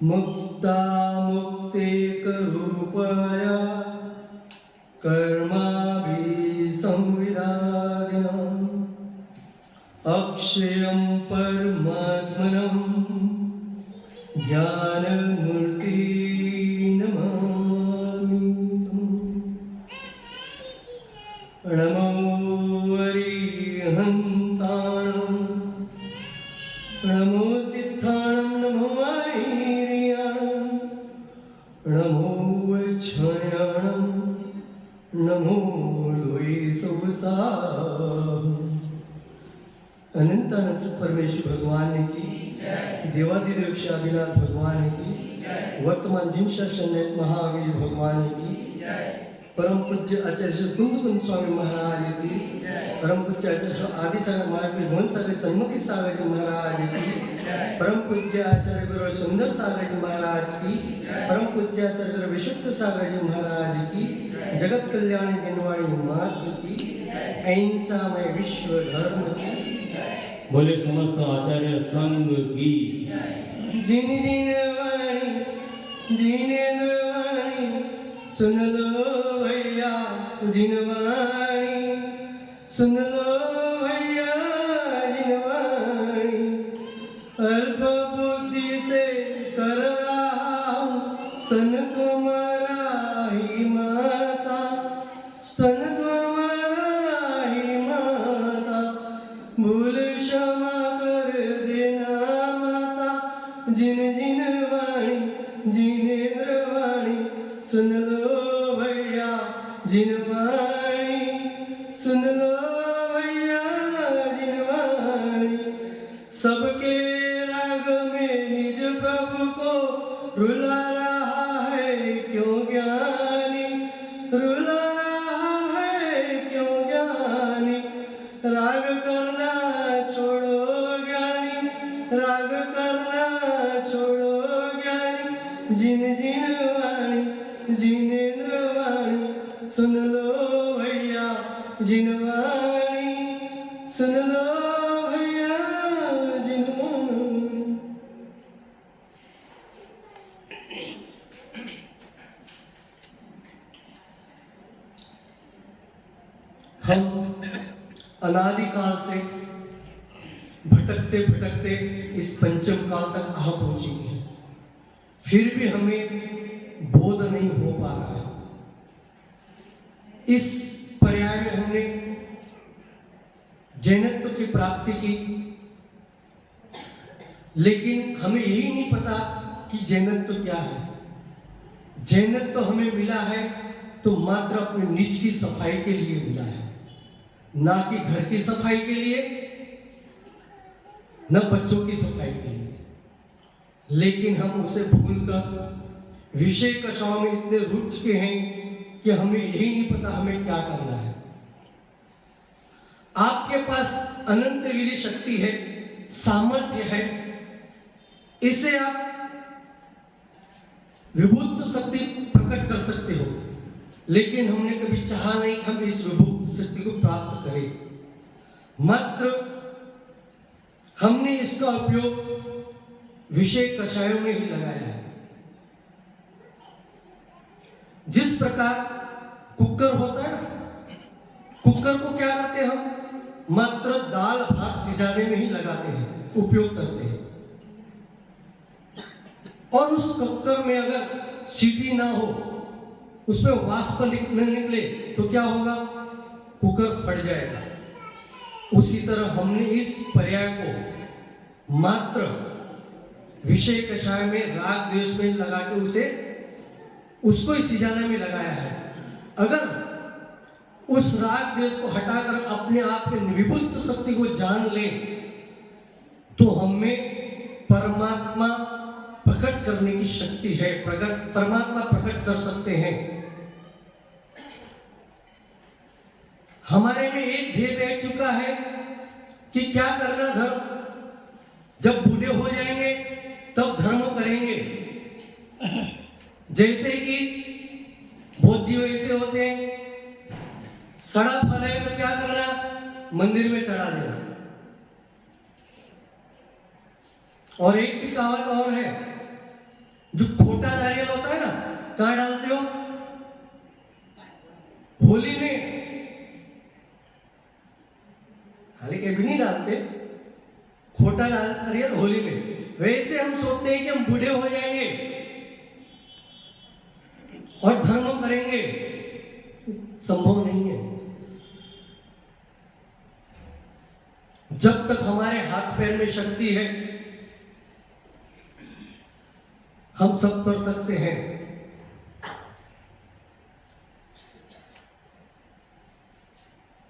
मुक्ता मुक्तेकरूपाया कर्माभिसंविदादिनम् अक्षयं परमात्मनं ज्ञानमूर्ति नमामि। नमो अरिहन्ताणं नमो सिद्धाणं नमो आयर्याणं नमो वच्छायाणं नमो लोये सुवसाः। अनंतानंद परमेश्वर भगवान की देवादिदेव श्री आदिनाथ भगवान की वर्तमान जिनशासन महावीर भगवान की परम पूज्य आचार्य श्री कुंदकुंद स्वामी महाराज की परम पूज्य आचार्य श्री आदि सागर महाराज की गोविंद सागर सन्मति सागर जी महाराज की परम पूज्य आचार्य गुरु सुंदर सागर जी महाराज की परम पूज्य आचार्य गुरु विशुद्ध सागर जी महाराज की जगत कल्याणी जनवाणी माता की अहिंसामय विश्व धर्म की बोले समस्त आचार्य संघ की। जिन वाणी सुन लो भैया, जिन वाणी सुन लो भैया, जिन वाणी अल्प बुद्धि से कर रहा हूँ स्तन तुम्हारा ही माता, स्तन तुम्हारा ही माता, भूल क्षमा कर देना माता। जिन जिन वाणी जिनेन्द्र वाणी सुन लो भैया, जिन वाणी सुन लो भैया, जिन वाणी सबके राग में निज प्रभु को रुला रहा है क्यों ज्ञानी, रुला रहा है क्यों ज्ञानी। राग करना छोड़ो ज्ञानी, राग करना छोड़ो ज्ञानी। जिन जिन वाणी जिनेन्द्र वाणी सुन लो भैया, जिन वाणी सुन लो भैया, जिन वाणी। हम अनादिकाल से भटकते भटकते इस पंचम काल तक आ पहुंचे हैं, फिर भी हमें बोध नहीं हो पा रहा है। इस पर्याय में हमने जैनत्व की प्राप्ति की, लेकिन हमें यही नहीं पता कि जैनत्व क्या है। जैनत्व हमें मिला है तो मात्र अपने निज की सफाई के लिए मिला है, ना कि घर की सफाई के लिए, न बच्चों की सफाई के लिए। लेकिन हम उसे भूलकर विषय कषायों में इतने रुझ चुके हैं कि हमें यही नहीं पता हमें क्या करना है। आपके पास अनंत वीर्य शक्ति है, सामर्थ्य है, इसे आप विभूत शक्ति प्रकट कर सकते हो, लेकिन हमने कभी चाहा नहीं कि हम इस विभूत शक्ति को प्राप्त करें। मात्र हमने इसका उपयोग विषय कषायों में ही लगाया है। जिस प्रकार कुकर होता है, कुकर को क्या करते हैं हम, मात्र दाल भात सिजाने में ही लगाते हैं, उपयोग करते हैं। और उस कुकर में अगर सीटी ना हो, उसमें वाष्प न निकले तो क्या होगा, कुकर फट जाएगा। उसी तरह हमने इस पर्याय को मात्र विषय कषाय में राग द्वेष में लगा के उसको ही सिजाने में लगाया है। अगर उस राग द्वेष को हटाकर अपने आप के विभुत शक्ति को जान ले तो हमें परमात्मा प्रकट करने की शक्ति है, परमात्मा प्रकट कर सकते हैं। हमारे में एक ध्येय बैठ चुका है कि क्या करना धर्म, जब बूढ़े हो जाएंगे तब धर्म करेंगे। जैसे कि बहुत जीव ऐसे होते हैं, सड़ा फल है तो क्या करना, मंदिर में चढ़ा देना। और एक भी कहावत और है जो खोटा नारियल होता है ना, कहाँ डालते हो? होली में। हालांकि अभी नहीं डालते खोटा नारियल होली में। वैसे हम सोचते हैं कि हम बूढ़े हो जाएंगे और धर्म करेंगे, संभव नहीं है। जब तक हमारे हाथ पैर में शक्ति है हम सब कर सकते हैं।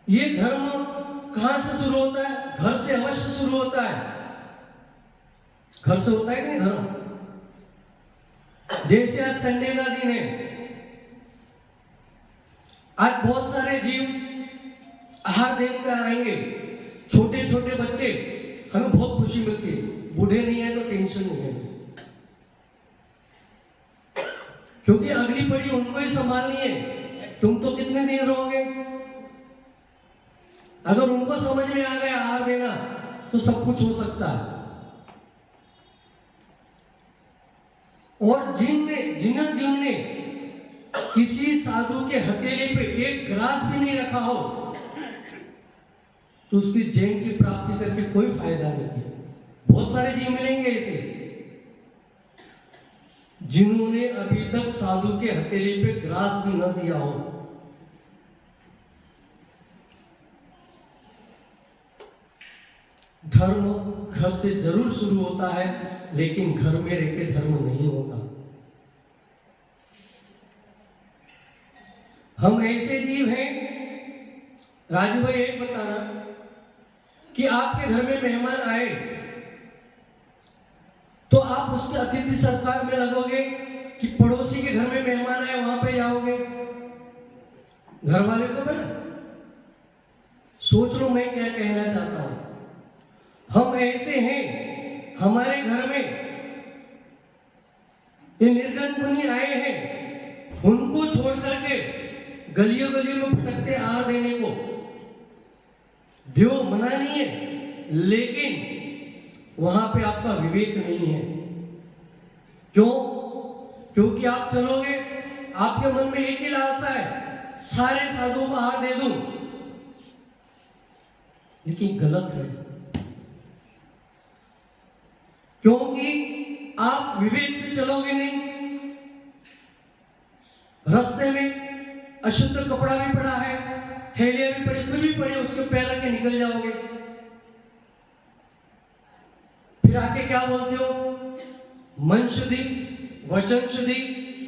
ये धर्म कहां से शुरू होता है? घर से अवश्य शुरू होता है। घर से होता है कि नहीं धर्म? जैसे आज संडे का दिन है, आज बहुत सारे जीव आहार देकर आएंगे। छोटे छोटे बच्चे, हमें बहुत खुशी मिलती है। बूढ़े नहीं है तो टेंशन नहीं है, क्योंकि अगली पीढ़ी उनको ही संभालनी है। तुम तो कितने दिन रहोगे? अगर उनको समझ में आ गया आहार देना तो सब कुछ हो सकता है। और जिन्होंने किसी साधु के हथेली पे एक ग्रास भी नहीं रखा हो तो उसकी जैन की प्राप्ति करके कोई फायदा नहीं है। बहुत सारे जीव मिलेंगे ऐसे जिन्होंने अभी तक साधु के हथेली पे ग्रास भी न दिया हो। धर्म घर से जरूर शुरू होता है, लेकिन घर में रह के धर्म नहीं होता। हम ऐसे जीव हैं, राजू भाई एक बताना कि आपके घर में मेहमान आए तो आप उसके अतिथि सत्कार में लगोगे कि पड़ोसी के घर में मेहमान आए वहां पे जाओगे? घर वाले को मैं सोच लो मैं क्या कहना चाहता हूं। हम ऐसे हैं, हमारे घर में ये निर्गन मुनि आए हैं, उनको छोड़ करके गलियों गलियों में भटकते आहार देने को देव मना नहीं है, लेकिन वहां पे आपका विवेक नहीं है। क्यों? क्योंकि आप चलोगे, आपके मन में एक ही लालसा है, सारे साधुओं को आहार दे दूं, लेकिन गलत है। क्योंकि आप विवेक से चलोगे नहीं। रास्ते में अशुद्ध कपड़ा भी पड़ा है, थैलियां भी पड़ी, कुछ भी पड़ी, उसके पैर रख के निकल जाओगे। फिर आके क्या बोलते हो? मन शुद्धि, वचन शुद्धि,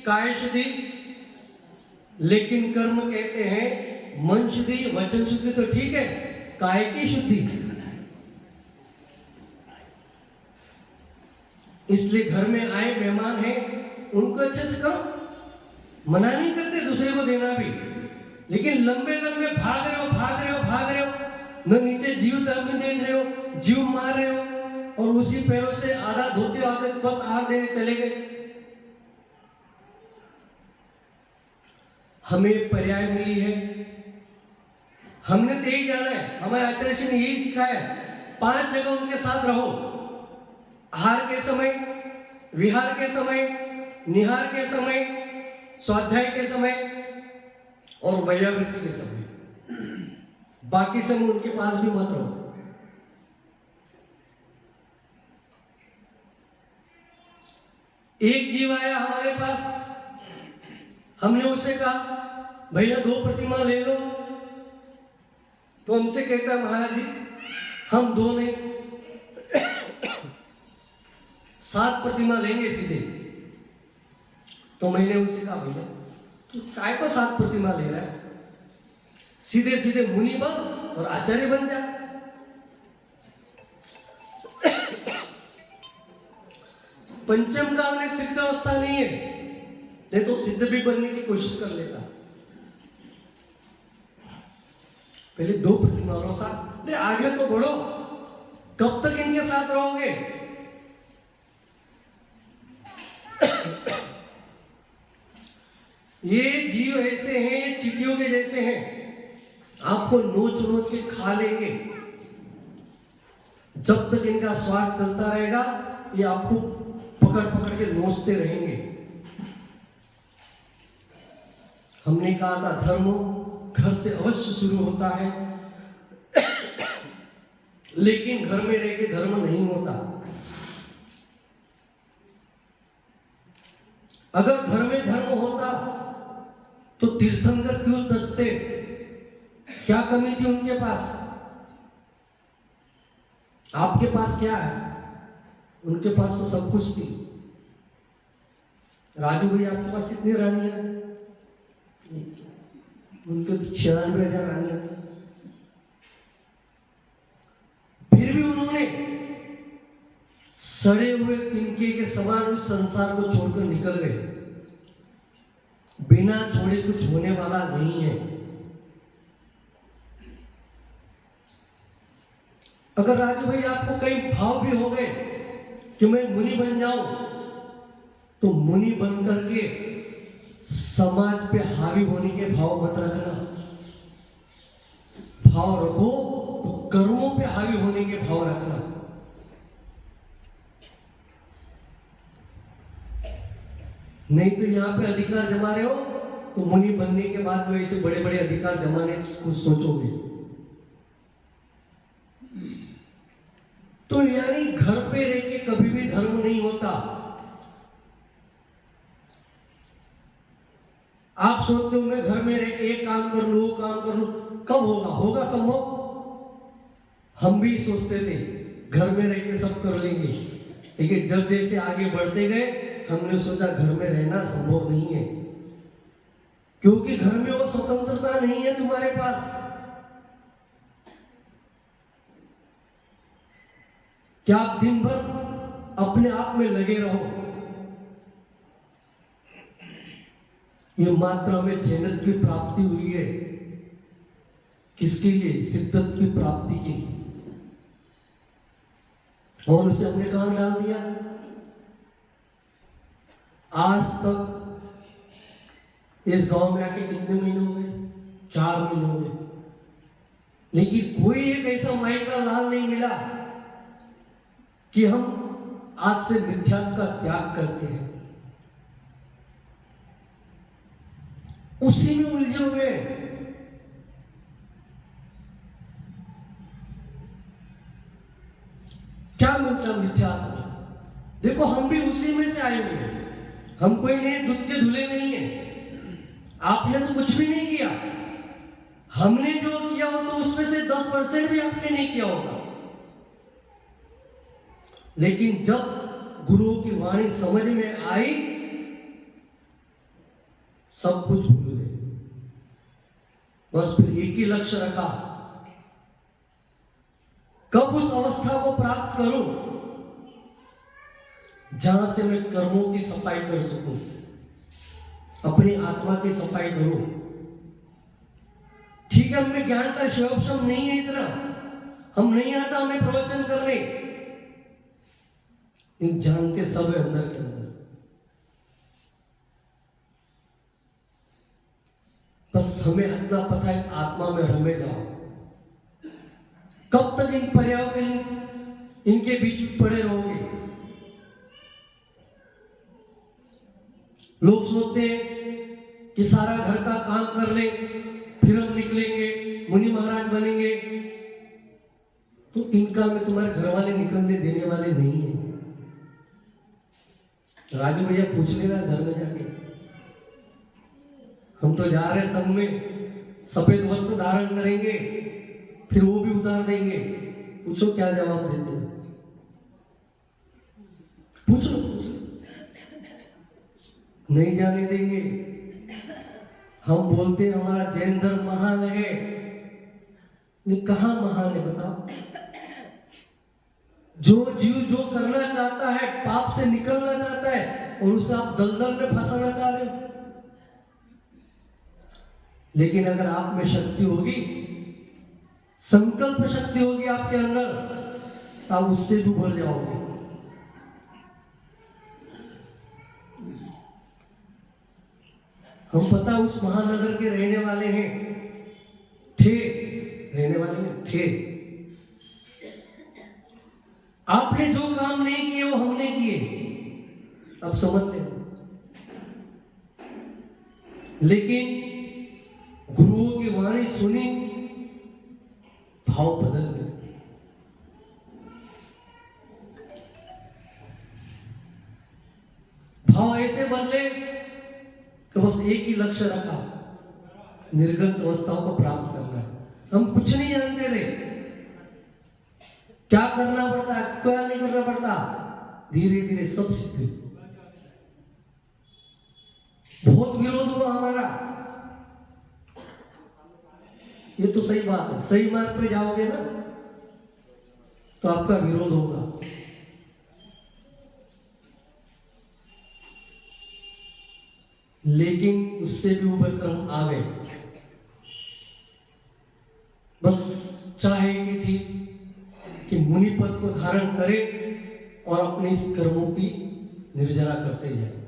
काय शुद्धि। लेकिन कर्म कहते हैं मन शुद्धि वचन शुद्धि तो ठीक है, काय की शुद्धि। इसलिए घर में आए मेहमान हैं, उनको अच्छे से करो। मना नहीं करते दूसरे को देना भी, लेकिन लंबे लंबे भाग रहे हो, न नीचे जीव दर्द में देख रहे हो, जीव मार रहे हो, और उसी पैरों से आधा धोते आते बस आहार देने चले गए। हमें पर्याय मिली है, हमने तो यही जाना है, हमारे आचार्य ने यही सिखाया है। 5 जगह उनके साथ रहो, आहार के समय, विहार के समय, निहार के समय, स्वाध्याय के समय और वैयावृत्ति के समय। बाकी समय उनके पास भी मत रहो। एक जीव आया हमारे पास, हमने उससे कहा भैया 2 प्रतिमा ले लो, तो हमसे कहता महाराज जी हम 2 नहीं 7 प्रतिमा लेंगे सीधे। तो मैंने उससे कहा भैया तू काय को 7 प्रतिमा ले रहा है, सीधे सीधे मुनि बन और आचार्य बन जा। पंचम काल में सिद्ध अवस्था नहीं है, नहीं तो सिद्ध भी बनने की कोशिश कर लेता। पहले 2 प्रतिमा लो साथ, आगे तो बढ़ो। कब तक इनके साथ रहोगे? ये जीव ऐसे हैं, ये चींटियों के जैसे हैं, आपको नोच नोच के खा लेंगे। जब तक इनका स्वाद चलता रहेगा ये आपको पकड़ पकड़ के नोचते रहेंगे। हमने कहा था धर्म घर से अवश्य शुरू होता है, लेकिन घर में रह के धर्म नहीं होता। अगर घर में धर्म होता तो तीर्थंकर क्यों दसते? क्या कमी थी उनके पास? आपके पास क्या है? उनके पास तो सब कुछ थी। राजू भाई आपके पास कितनी रानियां? उनके तो 96,000 रानियां थी। फिर भी उन्होंने सड़े हुए तिनके के समान उस संसार को छोड़कर निकल गए। बिना छोड़े कुछ होने वाला नहीं है। अगर राजू भाई आपको कई भाव भी हो गए कि मैं मुनि बन जाऊं, तो मुनि बन करके समाज पे हावी होने के भाव मत रखना। भाव रखो तो कर्मों पे हावी होने के भाव रखना। नहीं तो यहां पे अधिकार जमा रहे हो तो मुनि बनने के बाद में ऐसे बड़े बड़े अधिकार जमाने को सोचोगे। तो यानी घर पे रह के कभी भी धर्म नहीं होता। आप सोचते हो मैं घर में रह के एक काम कर लूं, वो काम कर लूं, कब होगा? होगा संभव? हम भी सोचते थे घर में रह के सब कर लेंगे, लेकिन जब जैसे आगे बढ़ते गए हमने सोचा घर में रहना संभव नहीं है, क्योंकि घर में वो स्वतंत्रता नहीं है तुम्हारे पास। क्या आप दिन भर अपने आप में लगे रहो? ये मात्र हमें जन्नत की प्राप्ति हुई है। किसके लिए? सिद्धत की प्राप्ति के लिए। और उसे हमने कहां डाल दिया? आज तक इस गांव में आके कितने महीने हो गए? 4 महीने हो गए, लेकिन कोई एक ऐसा माई का लाल नहीं मिला कि हम आज से मिथ्यात्व का त्याग करते हैं। उसी में उलझे हुए हैं। क्या मिलता मिथ्यात्व में? देखो हम भी उसी में से आए हुए हैं। हम कोई नए दूध के धुले नहीं है। आपने तो कुछ भी नहीं किया। हमने जो किया हो तो उसमें से 10% भी आपने नहीं किया होगा। लेकिन जब गुरुओं की वाणी समझ में आई, सब कुछ भूल गए। बस फिर एक ही लक्ष्य रखा, कब उस अवस्था को प्राप्त करूं जहां से मैं कर्मों की सफाई कर सकूं, अपनी आत्मा की सफाई करूं। ठीक है, हमें ज्ञान का शोभशम नहीं है इतना, हम नहीं आता हमें प्रवचन करने, जानते सब है अंदर के अंदर। बस हमें इतना पता है आत्मा में रमे जाओ। कब तक इन पर्यावरण इनके बीच में पड़े रहोगे? लोग सोचते हैं कि सारा घर का काम कर ले फिर हम निकलेंगे, मुनि महाराज बनेंगे। तो इनका में तुम्हारे घर वाले निकलने देने वाले नहीं है। राजू भैया पूछ लेना घर में जाके, हम तो जा रहे संग में, सफेद वस्त्र धारण करेंगे, फिर वो भी उतार देंगे। पूछो क्या जवाब देते हैं? पूछ लो, नहीं जाने देंगे। हम बोलते हैं हमारा जैन धर्म महान है, नहीं कहां महान है बताओ? जो जीव जो करना चाहता है, पाप से निकलना चाहता है, और उसे आप दलदल में फंसाना चाह रहे हो। लेकिन अगर आप में शक्ति होगी, संकल्प शक्ति होगी आपके अंदर, तो आप उससे भी उभर जाओगे। हम पता उस महानगर के रहने वाले हैं, थे। आपने जो काम नहीं किए वो हमने किए, अब समझ लें। लेकिन गुरुओं की वाणी सुनी, भाव बदल गए। भाव ऐसे बदले कि बस एक ही लक्ष्य रखा, निर्गत अवस्थाओं को प्राप्त करना है। हम कुछ नहीं जानते थे, क्या करना पड़ता है, क्या नहीं करना पड़ता। धीरे धीरे सब सीख गए। बहुत विरोध हुआ हमारा, ये तो सही बात है। सही मार्ग पे जाओगे ना तो आपका विरोध होगा। लेकिन उससे भी उबर कर हम आ गए। बस चाह की थी कि मुनि पद को धारण करे और अपने इस कर्मों की निर्जरा करते जाए।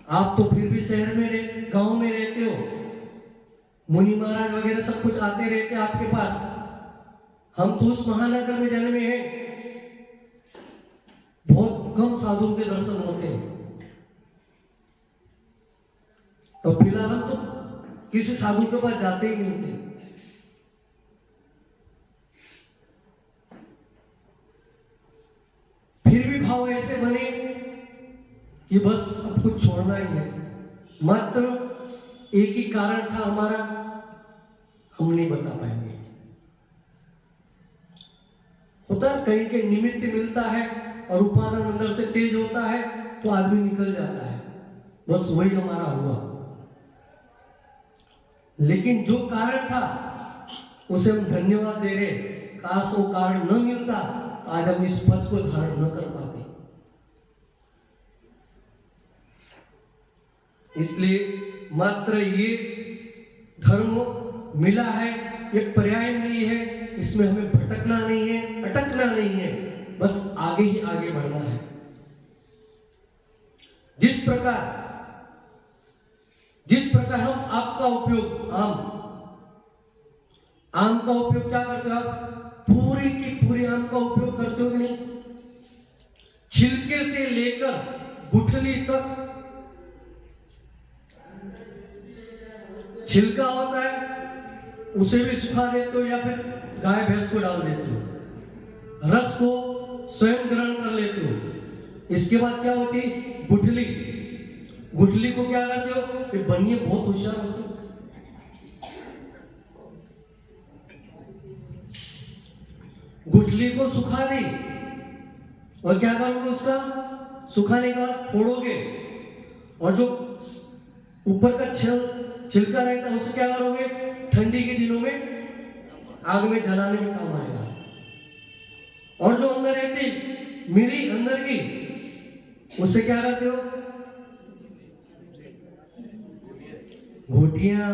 आप तो फिर भी शहर में गांव में रहते हो, मुनि महाराज वगैरह सब कुछ आते रहते हैं आपके पास। हम तो उस महानगर में जन्मे हैं, बहुत कम साधुओं के दर्शन होते हैं। तो फिलहाल हम तो किसी साधु के पास जाते ही नहीं थे। फिर भी भाव ऐसे बने कि बस अब कुछ छोड़ना ही है। मात्र एक ही कारण था हमारा, हम नहीं बता पाएंगे। होता है कहीं के निमित्त मिलता है और उपादान अंदर से तेज होता है तो आदमी निकल जाता है। बस वही हमारा हुआ। लेकिन जो कारण था उसे हम धन्यवाद दे रहे। काश वो कारण न मिलता तो आज हम इस पद को धारण न कर पाते। इसलिए मात्र ये धर्म मिला है, ये पर्याय मिली है, इसमें हमें भटकना नहीं है, अटकना नहीं है, बस आगे ही आगे बढ़ना है। जिस प्रकार हम आपका उपयोग आम का उपयोग क्या करते हो आप? पूरी की पूरी आम का उपयोग करते हो कि नहीं? छिलके से लेकर गुठली तक छिलका होता है, उसे भी सुखा देते हो या फिर गाय भैंस को डाल देते हो। रस को स्वयं ग्रहण कर लेते हो। इसके बाद क्या होती? गुठली। गुठली को क्या करते हो? ये बनिए बहुत होशियार होती है। गुठली को सुखा दी और क्या करोगे? उसका सुखाने के बाद फोड़ोगे और जो ऊपर का छिलका रहता है उसे क्या करोगे? ठंडी के दिनों में आग में जलाने में काम आएगा। और जो अंदर रहती मिरी अंदर की, उससे क्या करते हो? घोटियां।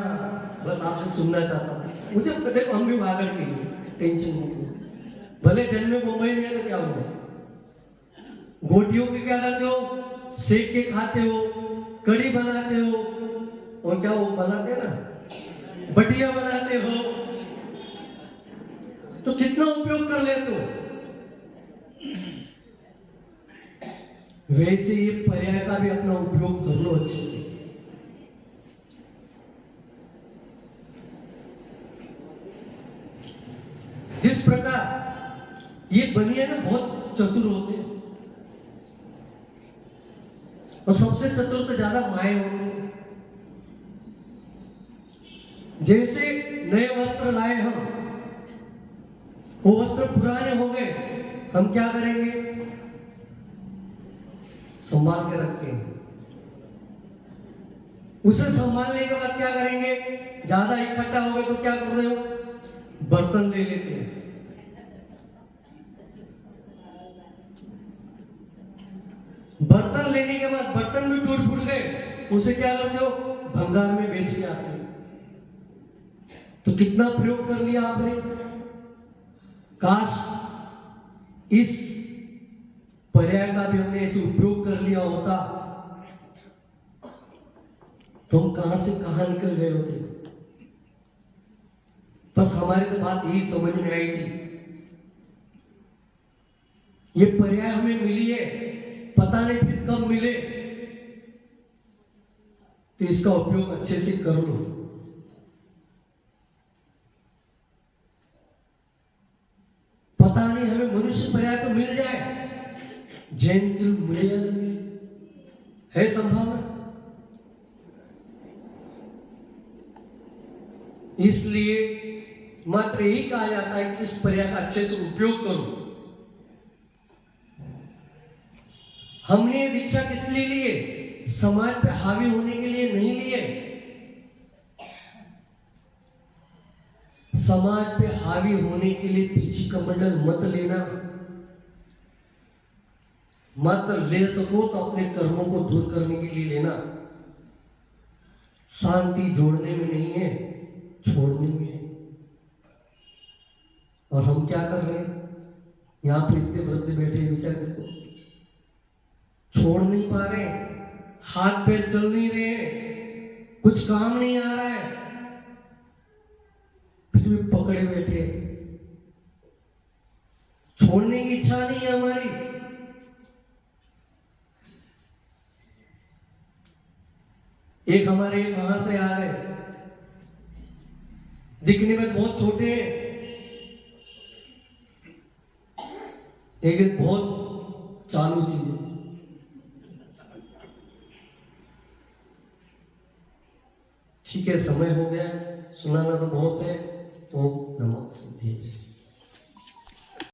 बस आपसे सुनना चाहता था। मुझे देखो, हम भी भागड़ के टेंशन नहीं, भले जन्मे मुंबई में तो क्या हुआ। घोटियों के क्या करते हो? सेक के खाते हो, कड़ी बनाते हो, और क्या वो बनाते हैं ना, बटिया बनाते हो। तो कितना उपयोग कर लेते हो। वैसे ये पर्याय का भी अपना उपयोग कर लो अच्छे से। जिस प्रकार ये बनिए ना बहुत चतुर होते हैं, और सबसे चतुर तो ज्यादा माए होते हैं। जैसे नए वस्त्र लाए हम, वो वस्त्र पुराने हो गए, हम क्या करेंगे? संभाल के रखते हैं। उसे संभालने के बाद क्या करेंगे? ज्यादा इकट्ठा हो गए तो क्या करते हो? बर्तन ले लेते हैं। बर्तन लेने के बाद बर्तन भी टूट फूट गए, उसे क्या करते हो? भंगार में बेच के आते हैं। तो कितना प्रयोग कर लिया आपने। काश इस पर्याय का भी हमने ऐसे उपयोग कर लिया होता तो हम कहां से कहां निकल गए होते। बस हमारी तो बात यही समझ में आई थी। ये पर्याय हमें मिली है, पता नहीं फिर कब मिले, तो इसका उपयोग अच्छे से कर लो। पता नहीं हमें मनुष्य पर्याय तो मिल जाए, जैन तिल मिले या नहीं मिले, है संभावना। इसलिए मात्र यही कहा जाता है कि इस पर्याय का अच्छे से उपयोग करो। हमने दीक्षा किस लिए लिए? समाज पे हावी होने के लिए नहीं लिए। समाज पे हावी होने के लिए पीछे कमंडल मत लेना। मात्र ले सको तो अपने कर्मों को दूर करने के लिए लेना। शांति जोड़ने में नहीं है, छोड़ने में है। और हम क्या कर रहे हैं? यहां पे इतने वृद्ध बैठे, विचार देखो, छोड़ नहीं पा रहे, हाथ पैर चल नहीं रहे, कुछ काम नहीं आ रहा है, फिर भी पकड़े बैठे। छोड़ने की इच्छा नहीं है हमारी। एक हमारे वहां से आ गए, दिखने में बहुत छोटे हैं, लेकिन बहुत चालू चीज है। ठीक है, समय हो गया, सुनाना तो बहुत है। तो नमः सिद्धि।